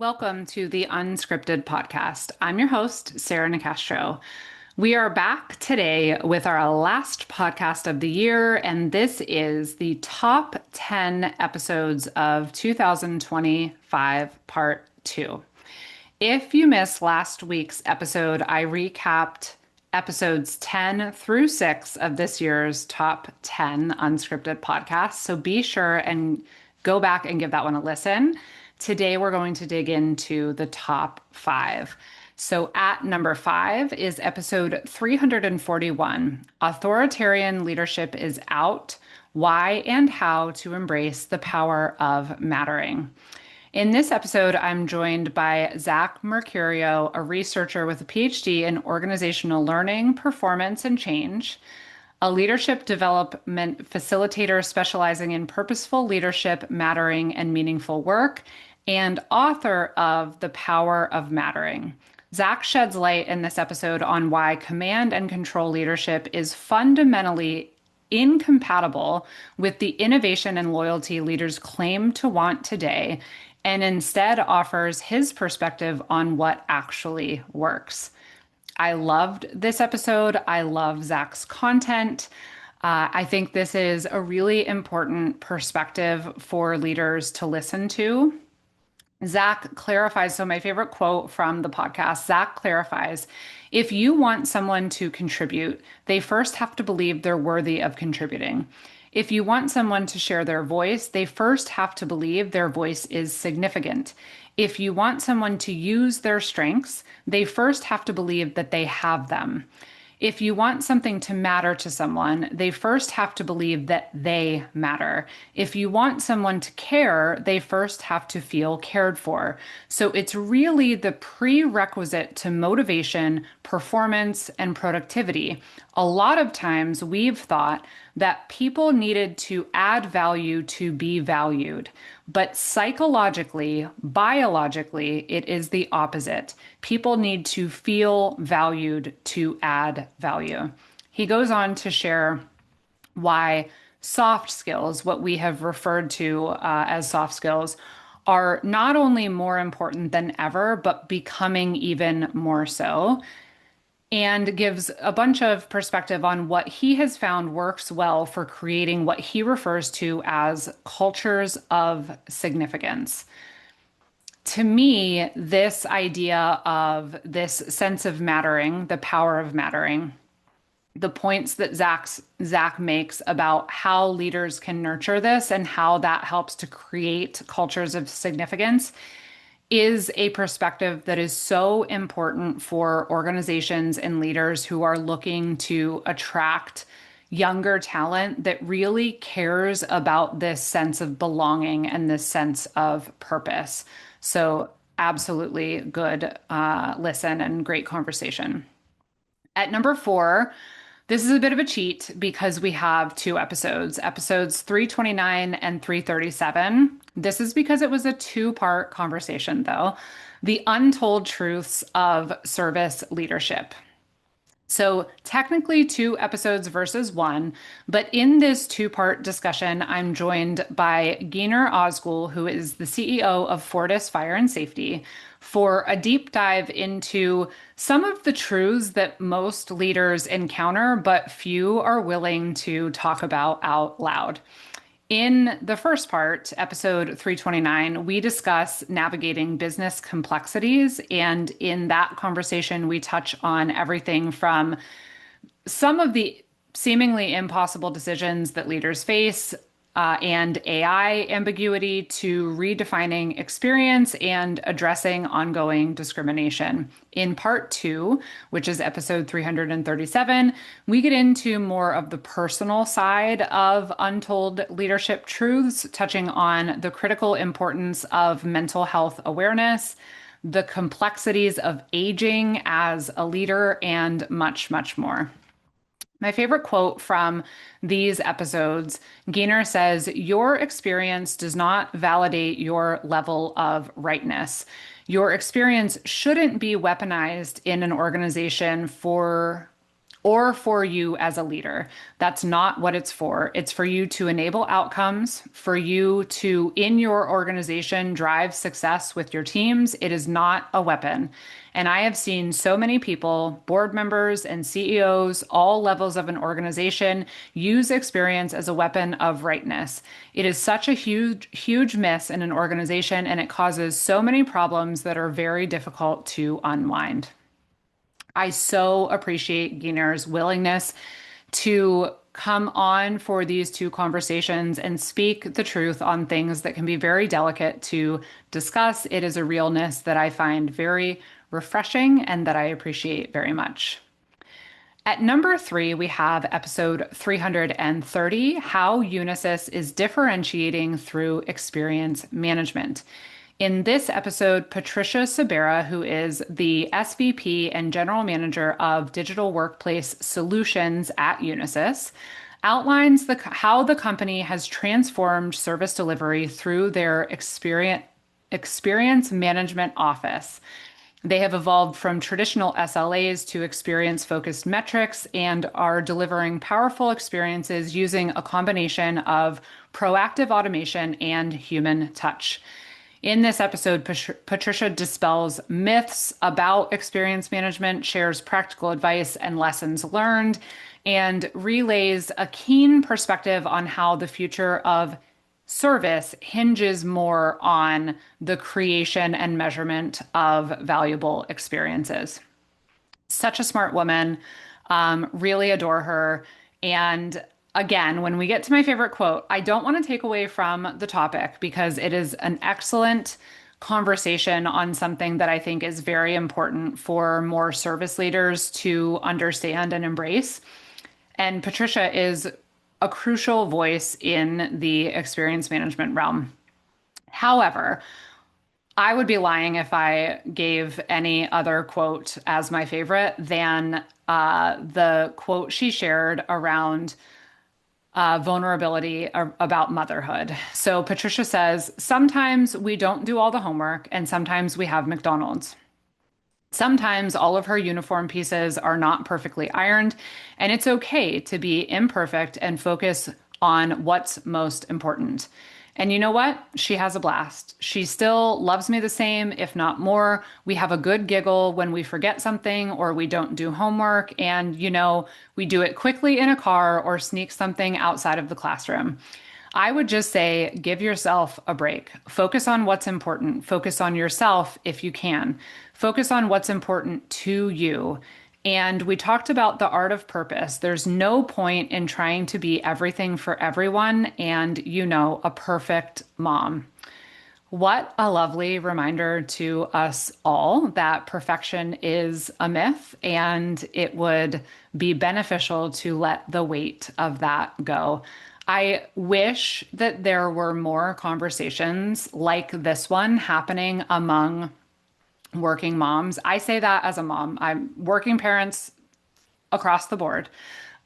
Welcome to the Unscripted podcast. I'm your host, Sarah Nicastro. We are back today with our last podcast of the year, and this is the top 10 episodes of 2025, part 2. If you missed last week's episode, I recapped episodes 10 through 6 of this year's top 10 unscripted podcasts. So be sure and go back and give that one a listen. Today, we're going to dig into the top 5. So, at number 5 is episode 341, Authoritarian Leadership is Out, Why and How to Embrace the Power of Mattering. In this episode, I'm joined by Zach Mercurio, a researcher with a PhD in organizational learning, performance, and change, a leadership development facilitator specializing in purposeful leadership, mattering, and meaningful work, and author of The Power of Mattering. Zach sheds light in this episode on why command and control leadership is fundamentally incompatible with the innovation and loyalty leaders claim to want today, and instead offers his perspective on what actually works. I loved this episode. I love Zach's content. I think this is a really important perspective for leaders to listen to. Zach clarifies. So, my favorite quote from the podcast, Zach clarifies, if you want someone to contribute, they first have to believe they're worthy of contributing. If you want someone to share their voice, they first have to believe their voice is significant. If you want someone to use their strengths, they first have to believe that they have them. If you want something to matter to someone, they first have to believe that they matter. If you want someone to care, they first have to feel cared for. So it's really the prerequisite to motivation, performance, and productivity. A lot of times we've thought that people needed to add value to be valued. But psychologically, biologically, it is the opposite. People need to feel valued to add value. He goes on to share why soft skills, what we have referred to as soft skills, are not only more important than ever, but becoming even more so, and gives a bunch of perspective on what he has found works well for creating what he refers to as cultures of significance. To me, this idea of this sense of mattering, the power of mattering, the points that Zach makes about how leaders can nurture this and how that helps to create cultures of significance is a perspective that is so important for organizations and leaders who are looking to attract younger talent that really cares about this sense of belonging and this sense of purpose. So, absolutely good listen and great conversation. At number 4, this is a bit of a cheat because we have 2 episodes, episodes 329 and 337. This is because it was a 2-part conversation, though. The untold truths of service leadership. So, technically 2 episodes versus 1, but in this 2-part discussion, I'm joined by Giner Ozgul, who is the CEO of Fortis Fire and Safety, for a deep dive into some of the truths that most leaders encounter, but few are willing to talk about out loud. In the first part, episode 329, we discuss navigating business complexities. And in that conversation, we touch on everything from some of the seemingly impossible decisions that leaders face and AI ambiguity to redefining experience and addressing ongoing discrimination. In part 2, which is episode 337, we get into more of the personal side of untold leadership truths, touching on the critical importance of mental health awareness, the complexities of aging as a leader, and much, much more. My favorite quote from these episodes, Giner says, your experience does not validate your level of rightness. Your experience shouldn't be weaponized in an organization for or for you as a leader. That's not what it's for. It's for you to enable outcomes, for you to, in your organization, drive success with your teams. It is not a weapon. And I have seen so many people, board members and CEOs, all levels of an organization, use experience as a weapon of rightness. It is such a huge, huge miss in an organization, and it causes so many problems that are very difficult to unwind. I so appreciate Giener's willingness to come on for these two conversations and speak the truth on things that can be very delicate to discuss. It is a realness that I find very refreshing and that I appreciate very much. At number 3, we have episode 330, How Unisys is Differentiating Through Experience Management. In this episode, Patricia Sabera, who is the SVP and General Manager of Digital Workplace Solutions at Unisys, outlines how the company has transformed service delivery through their experience management office. They have evolved from traditional SLAs to experience-focused metrics and are delivering powerful experiences using a combination of proactive automation and human touch. In this episode, Patricia dispels myths about experience management, shares practical advice and lessons learned, and relays a keen perspective on how the future of service hinges more on the creation and measurement of valuable experiences. Such a smart woman, really adore her. And again, when we get to my favorite quote, I don't want to take away from the topic because it is an excellent conversation on something that I think is very important for more service leaders to understand and embrace. And Patricia is a crucial voice in the experience management realm. However, I would be lying if I gave any other quote as my favorite than the quote she shared around vulnerability about motherhood. So Patricia says, sometimes we don't do all the homework, and sometimes we have McDonald's. Sometimes all of her uniform pieces are not perfectly ironed, and it's okay to be imperfect and focus on what's most important. And you know what? She has a blast. She still loves me the same, if not more. We have a good giggle when we forget something or we don't do homework. And, we do it quickly in a car or sneak something outside of the classroom. I would just say, give yourself a break. Focus on what's important. Focus on yourself if you can. Focus on what's important to you. And we talked about the art of purpose. There's no point in trying to be everything for everyone and, a perfect mom. What a lovely reminder to us all that perfection is a myth, and it would be beneficial to let the weight of that go. I wish that there were more conversations like this one happening among working moms. I say that as a mom. I'm working parents across the board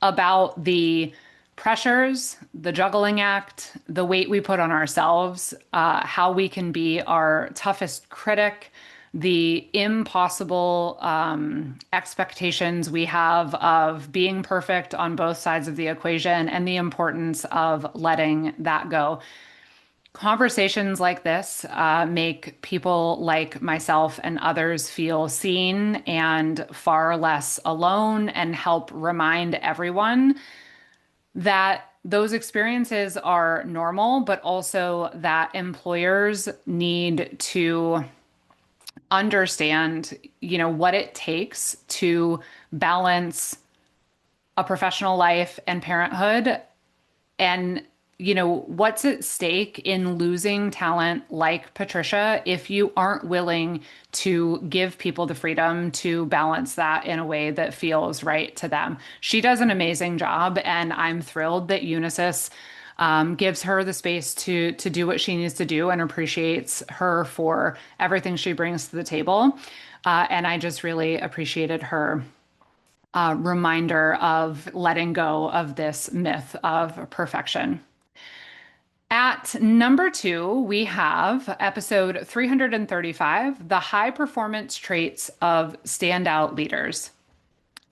about the pressures, the juggling act, the weight we put on ourselves, how we can be our toughest critic, the impossible expectations we have of being perfect on both sides of the equation, and the importance of letting that go. Conversations like this make people like myself and others feel seen and far less alone, and help remind everyone that those experiences are normal, but also that employers need to understand, what it takes to balance a professional life and parenthood, and what's at stake in losing talent like Patricia if you aren't willing to give people the freedom to balance that in a way that feels right to them. She does an amazing job, and I'm thrilled that Unisys gives her the space to do what she needs to do, and appreciates her for everything she brings to the table. And I just really appreciated her reminder of letting go of this myth of perfection. At number 2, we have episode 335, The High Performance Traits of Standout Leaders.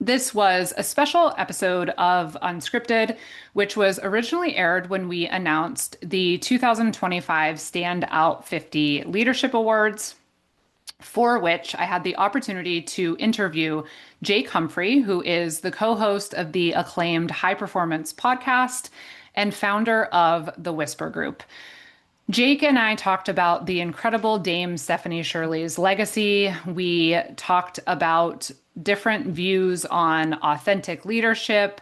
This was a special episode of Unscripted, which was originally aired when we announced the 2025 Standout 50 Leadership Awards, for which I had the opportunity to interview Jake Humphrey, who is the co host of the acclaimed High Performance podcast and founder of the Whisper Group. Jake and I talked about the incredible Dame Stephanie Shirley's legacy. We talked about different views on authentic leadership,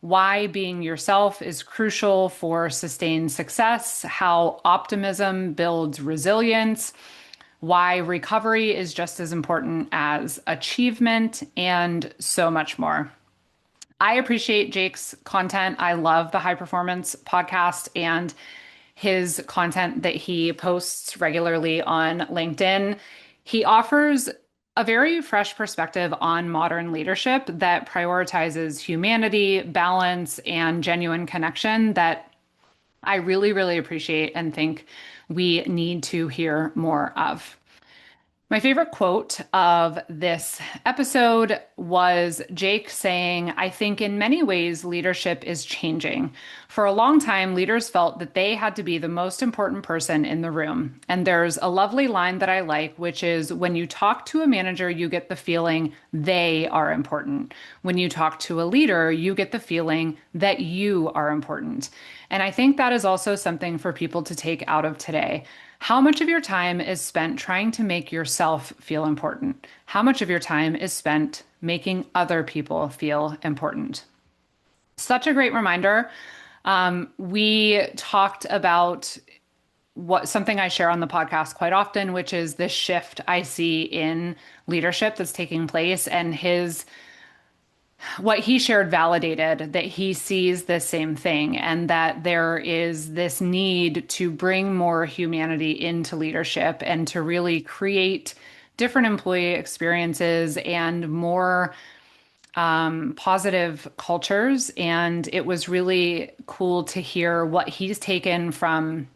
why being yourself is crucial for sustained success, how optimism builds resilience, why recovery is just as important as achievement, and so much more. I appreciate Jake's content. I love the High Performance podcast and his content that he posts regularly on LinkedIn. He offers a very fresh perspective on modern leadership that prioritizes humanity, balance, and genuine connection that I really, really appreciate and think we need to hear more of. My favorite quote of this episode was Jake saying, "I think in many ways leadership is changing. For a long time, leaders felt that they had to be the most important person in the room." And there's a lovely line that I like, which is, "When you talk to a manager, you get the feeling they are important. When you talk to a leader, you get the feeling that you are important." And I think that is also something for people to take out of today. How much of your time is spent trying to make yourself feel important? How much of your time is spent making other people feel important? Such a great reminder. We talked about what something I share on the podcast quite often, which is this shift I see in leadership that's taking place, and what he shared validated that he sees the same thing, and that there is this need to bring more humanity into leadership and to really create different employee experiences and more positive cultures. And it was really cool to hear what he's taken from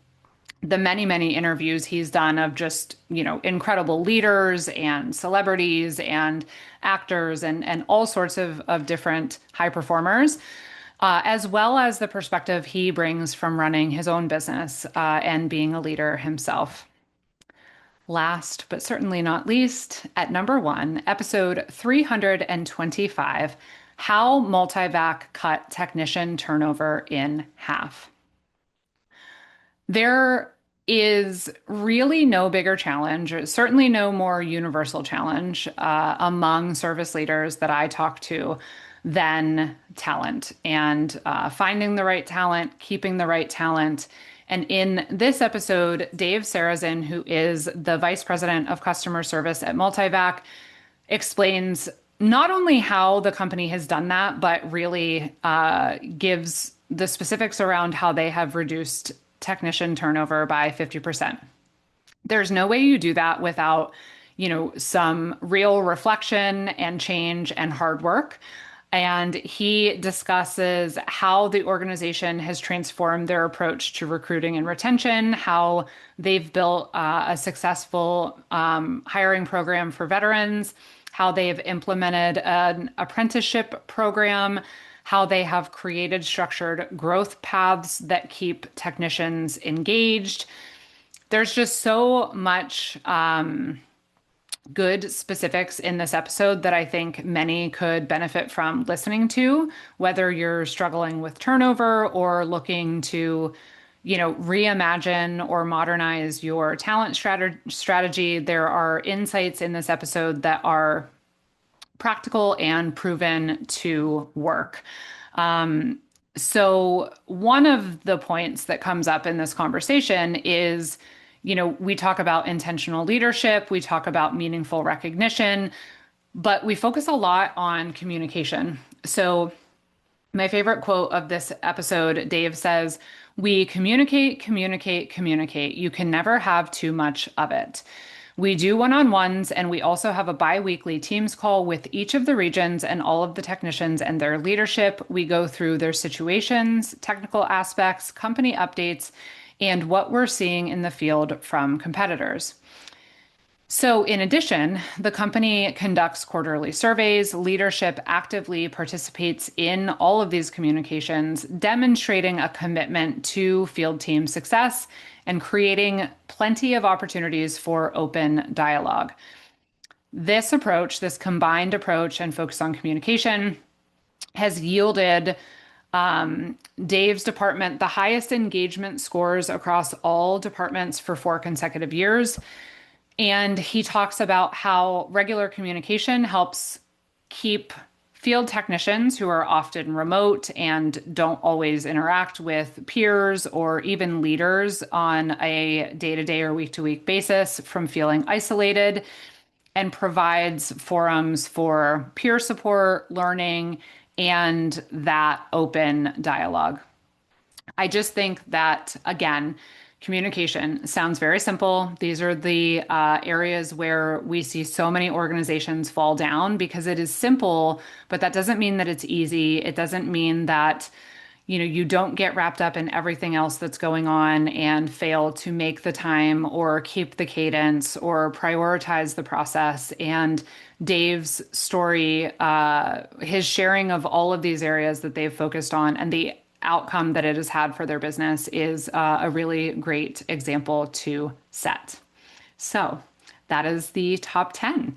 the many, many interviews he's done of just, incredible leaders and celebrities and actors and all sorts of different high performers, as well as the perspective he brings from running his own business and being a leader himself. Last but certainly not least, at number one, episode 325, How Multivac Cut Technician Turnover in Half. There is really no bigger challenge, certainly no more universal challenge among service leaders that I talk to than talent and finding the right talent, keeping the right talent. And in this episode, Dave Sarrazin, who is the Vice President of Customer Service at Multivac, explains not only how the company has done that, but really gives the specifics around how they have reduced technician turnover by 50%. There's no way you do that without, some real reflection and change and hard work. And he discusses how the organization has transformed their approach to recruiting and retention, how they've built a successful hiring program for veterans, how they've implemented an apprenticeship program, how they have created structured growth paths that keep technicians engaged. There's just so much good specifics in this episode that I think many could benefit from listening to, whether you're struggling with turnover or looking to, reimagine or modernize your talent strategy. There are insights in this episode that are practical and proven to work. So one of the points that comes up in this conversation is, we talk about intentional leadership, we talk about meaningful recognition, but we focus a lot on communication. So my favorite quote of this episode, Dave says, "We communicate, communicate, communicate. You can never have too much of it. We do one-on-ones, and we also have a bi-weekly Teams call with each of the regions and all of the technicians and their leadership. We go through their situations, technical aspects, company updates, and what we're seeing in the field from competitors." So, in addition, the company conducts quarterly surveys. Leadership actively participates in all of these communications, demonstrating a commitment to field team success and creating plenty of opportunities for open dialogue. This approach, this combined approach and focus on communication, has yielded Dave's department the highest engagement scores across all departments for 4 consecutive years. And he talks about how regular communication helps keep field technicians who are often remote and don't always interact with peers or even leaders on a day-to-day or week-to-week basis from feeling isolated, and provides forums for peer support, learning, and that open dialogue. I just think that, again, communication sounds very simple. These are the areas where we see so many organizations fall down because it is simple, but that doesn't mean that it's easy. It doesn't mean that you don't get wrapped up in everything else that's going on and fail to make the time or keep the cadence or prioritize the process. And Dave's story, his sharing of all of these areas that they've focused on and the outcome that it has had for their business is a really great example to set. So that is the top 10.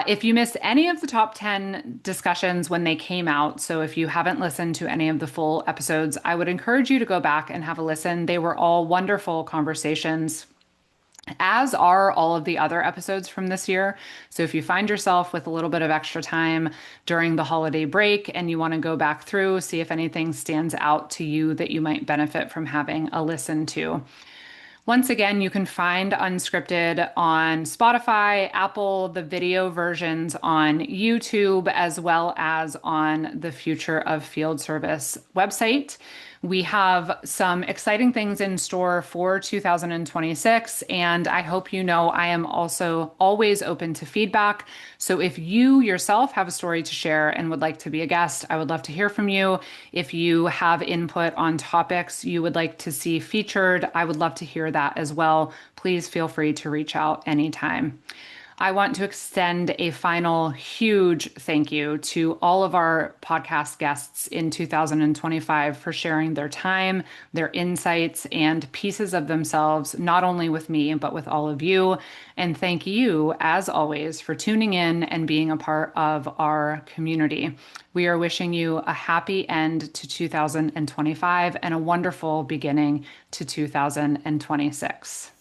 If you missed any of the top 10 discussions when they came out, so if you haven't listened to any of the full episodes, I would encourage you to go back and have a listen. They were all wonderful conversations, as are all of the other episodes from this year. So if you find yourself with a little bit of extra time during the holiday break and you want to go back through, see if anything stands out to you that you might benefit from having a listen to. Once again, you can find Unscripted on Spotify, Apple, the video versions on YouTube, as well as on the Future of Field Service website. We have some exciting things in store for 2026, and I hope you know I am also always open to feedback. So if you yourself have a story to share and would like to be a guest, I would love to hear from you. If you have input on topics you would like to see featured, I would love to hear that as well. Please feel free to reach out anytime. I want to extend a final huge thank you to all of our podcast guests in 2025 for sharing their time, their insights, and pieces of themselves, not only with me, but with all of you. And thank you, as always, for tuning in and being a part of our community. We are wishing you a happy end to 2025 and a wonderful beginning to 2026.